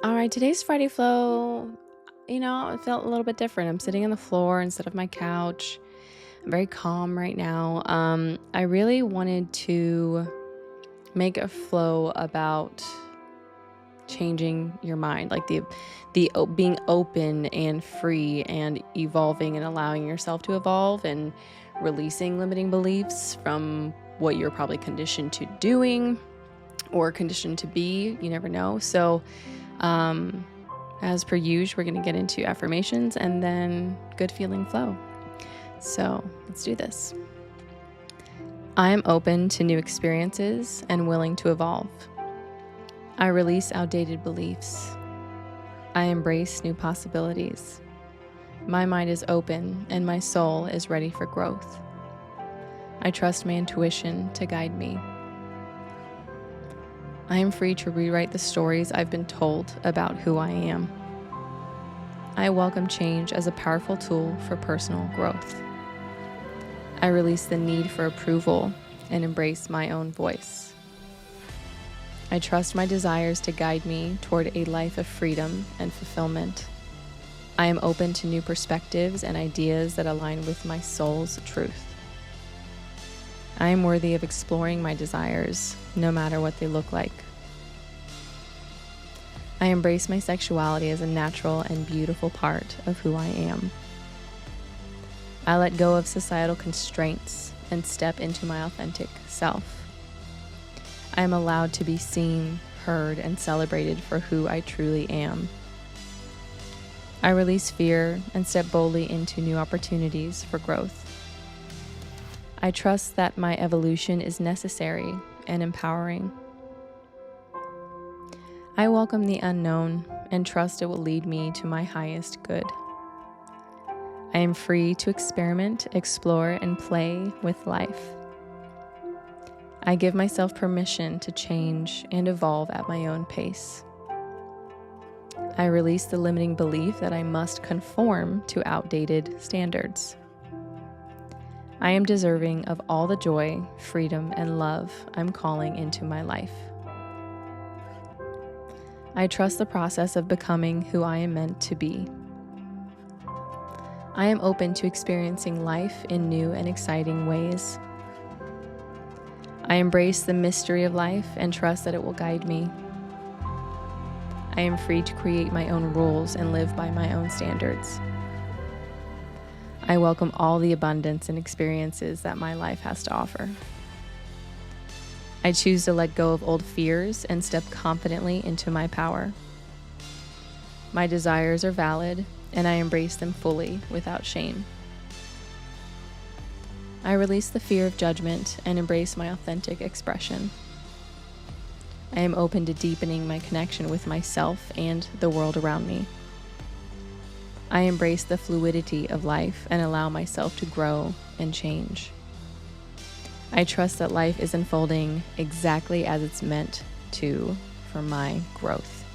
All right, today's Friday flow, it felt a little bit different. I'm sitting on the floor instead of my couch. I'm very calm right now. I really wanted to make a flow about changing your mind, like being open and free and evolving and allowing yourself to evolve and releasing limiting beliefs from what you're probably conditioned to doing or conditioned to be. You never know. So, um, as per usual, we're going to get into affirmations and then good feeling flow. So let's do this. I am open to new experiences and willing to evolve. I release outdated beliefs. I embrace new possibilities. My mind is open and my soul is ready for growth. I trust my intuition to guide me. I am free to rewrite the stories I've been told about who I am. I welcome change as a powerful tool for personal growth. I release the need for approval and embrace my own voice. I trust my desires to guide me toward a life of freedom and fulfillment. I am open to new perspectives and ideas that align with my soul's truth. I am worthy of exploring my desires, no matter what they look like. I embrace my sexuality as a natural and beautiful part of who I am. I let go of societal constraints and step into my authentic self. I am allowed to be seen, heard, and celebrated for who I truly am. I release fear and step boldly into new opportunities for growth. I trust that my evolution is necessary and empowering. I welcome the unknown and trust it will lead me to my highest good. I am free to experiment, explore, and play with life. I give myself permission to change and evolve at my own pace. I release the limiting belief that I must conform to outdated standards. I am deserving of all the joy, freedom, and love I'm calling into my life. I trust the process of becoming who I am meant to be. I am open to experiencing life in new and exciting ways. I embrace the mystery of life and trust that it will guide me. I am free to create my own rules and live by my own standards. I welcome all the abundance and experiences that my life has to offer. I choose to let go of old fears and step confidently into my power. My desires are valid, and I embrace them fully without shame. I release the fear of judgment and embrace my authentic expression. I am open to deepening my connection with myself and the world around me. I embrace the fluidity of life and allow myself to grow and change. I trust that life is unfolding exactly as it's meant to for my growth.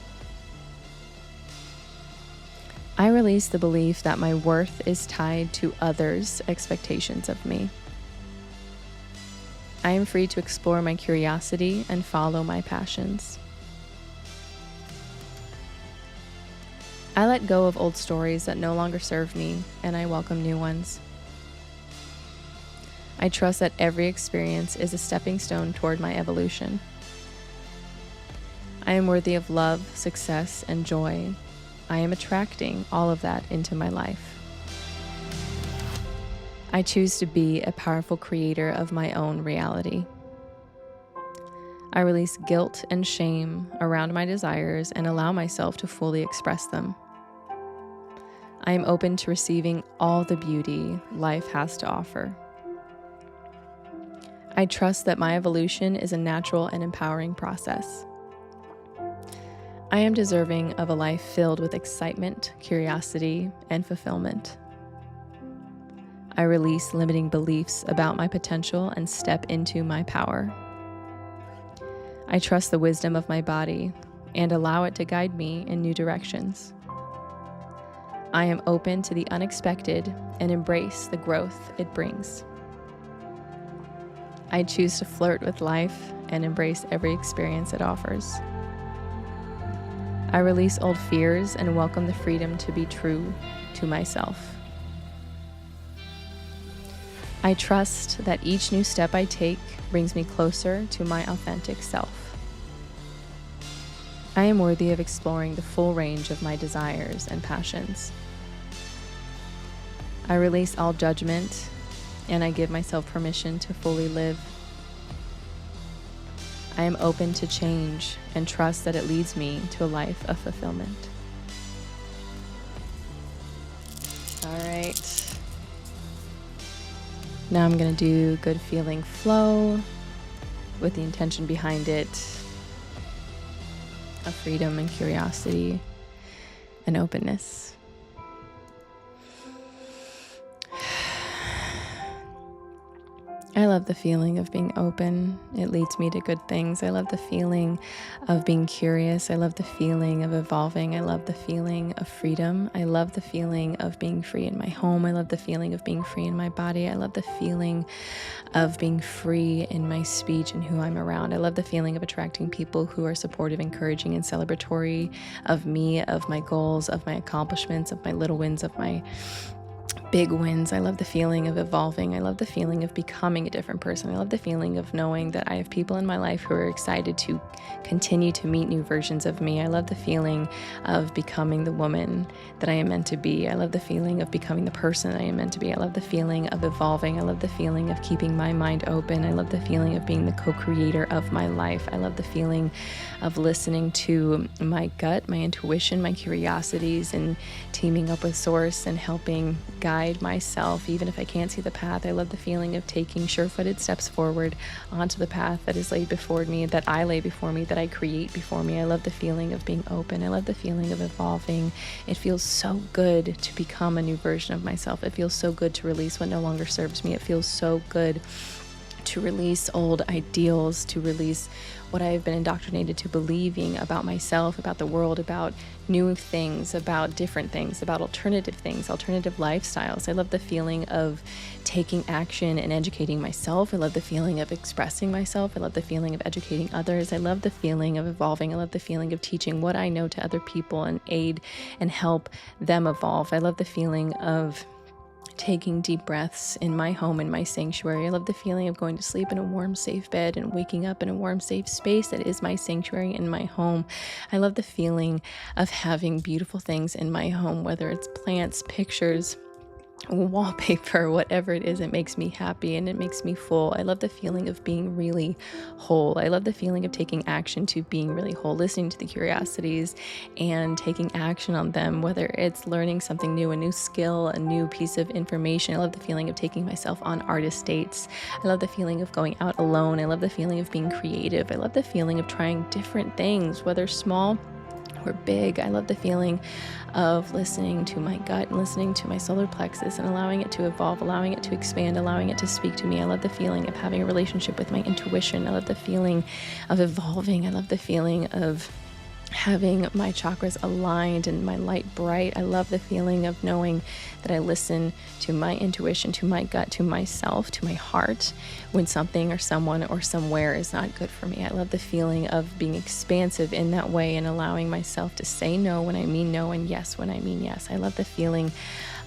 I release the belief that my worth is tied to others' expectations of me. I am free to explore my curiosity and follow my passions. I let go of old stories that no longer serve me, and I welcome new ones. I trust that every experience is a stepping stone toward my evolution. I am worthy of love, success, and joy. I am attracting all of that into my life. I choose to be a powerful creator of my own reality. I release guilt and shame around my desires and allow myself to fully express them. I am open to receiving all the beauty life has to offer. I trust that my evolution is a natural and empowering process. I am deserving of a life filled with excitement, curiosity, and fulfillment. I release limiting beliefs about my potential and step into my power. I trust the wisdom of my body and allow it to guide me in new directions. I am open to the unexpected and embrace the growth it brings. I choose to flirt with life and embrace every experience it offers. I release old fears and welcome the freedom to be true to myself. I trust that each new step I take brings me closer to my authentic self. I am worthy of exploring the full range of my desires and passions. I release all judgment and I give myself permission to fully live. I am open to change and trust that it leads me to a life of fulfillment. All right. Now I'm going to do good feeling flow with the intention behind it of freedom and curiosity and openness. I love the feeling of being open. It leads me to good things. I love the feeling of being curious. I love the feeling of evolving. I love the feeling of freedom. I love the feeling of being free in my home. I love the feeling of being free in my body. I love the feeling of being free in my speech and who I'm around. I love the feeling of attracting people who are supportive, encouraging, and celebratory of me, of my goals, of my accomplishments, of my little wins, of my big wins. I love the feeling of evolving. I love the feeling of becoming a different person. I love the feeling of knowing that I have people in my life who are excited to continue to meet new versions of me. I love the feeling of becoming the woman that I am meant to be. I love the feeling of becoming the person I am meant to be. I love the feeling of evolving. I love the feeling of keeping my mind open. I love the feeling of being the co-creator of my life. I love the feeling of listening to my gut, my intuition, my curiosities, and teaming up with Source and helping guide myself even if I can't see the path. I love the feeling of taking sure-footed steps forward onto the path that is laid before me, that I lay before me, that I create before me. I love the feeling of being open. I love the feeling of evolving. It feels so good to become a new version of myself. It feels so good to release what no longer serves me. It feels so good to release old ideals, to release what I have been indoctrinated to believing about myself, about the world, about new things, about different things, about alternative things, alternative lifestyles. I love the feeling of taking action and educating myself. I love the feeling of expressing myself. I love the feeling of educating others. I love the feeling of evolving. I love the feeling of teaching what I know to other people and aid and help them evolve. I love the feeling of taking deep breaths in my home, in my sanctuary. I love the feeling of going to sleep in a warm, safe bed and waking up in a warm, safe space that is my sanctuary in my home. I love the feeling of having beautiful things in my home, whether it's plants, pictures, wallpaper, whatever it is. It makes me happy and it makes me full. I love the feeling of being really whole. I love the feeling of taking action to being really whole, listening to the curiosities and taking action on them, whether it's learning something new, a new skill, a new piece of information. I love the feeling of taking myself on artist dates. I love the feeling of going out alone. I love the feeling of being creative. I love the feeling of trying different things, whether small or big. I love the feeling of listening to my gut and listening to my solar plexus and allowing it to evolve, allowing it to expand, allowing it to speak to me. I love the feeling of having a relationship with my intuition. I love the feeling of evolving. I love the feeling of having my chakras aligned and my light bright. I love the feeling of knowing that I listen to my intuition, to my gut, to myself, to my heart when something or someone or somewhere is not good for me. I love the feeling of being expansive in that way and allowing myself to say no when I mean no and yes when I mean yes. I love the feeling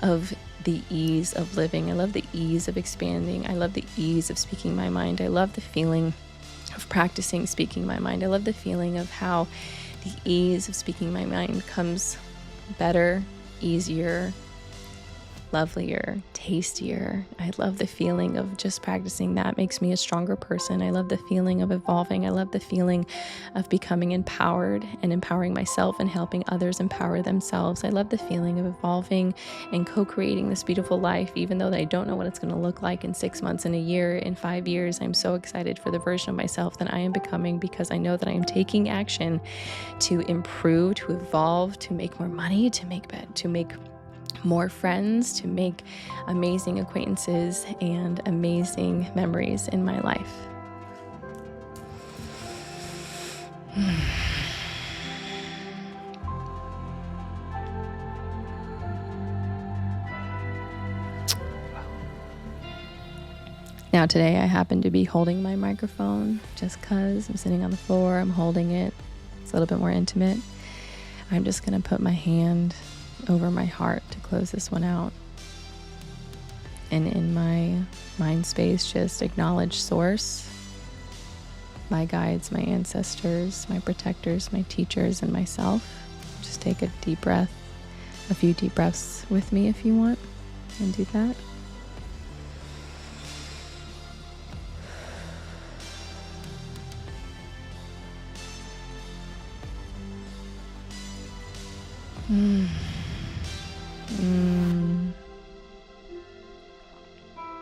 of the ease of living. I love the ease of expanding. I love the ease of speaking my mind. I love the feeling of practicing speaking my mind. I love the feeling of how the ease of speaking my mind comes better, easier, lovelier, tastier. I love the feeling of just practicing that makes me a stronger person. I love the feeling of evolving. I love the feeling of becoming empowered and empowering myself and helping others empower themselves. I love the feeling of evolving and co-creating this beautiful life, even though I don't know what it's going to look like in 6 months, in a year, in 5 years. I'm so excited for the version of myself that I am becoming because I know that I am taking action to improve, to evolve, to make more money, to make more friends, to make amazing acquaintances and amazing memories in my life. Now today I happen to be holding my microphone just because I'm sitting on the floor, I'm holding it. It's a little bit more intimate. I'm just going to put my hand over my heart to close this one out. And in my mind space, just acknowledge source, my guides, my ancestors, my protectors, my teachers, and myself. Just take a deep breath, a few deep breaths with me if you want, and do that.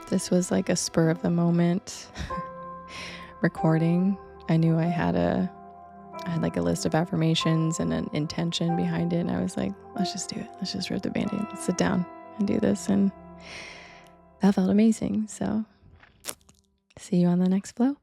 This was like a spur of the moment recording. I knew I had like a list of affirmations and an intention behind it. And I was like, let's just do it. Let's just rip the Band-Aid. Let's sit down and do this. And that felt amazing. So see you on the next flow.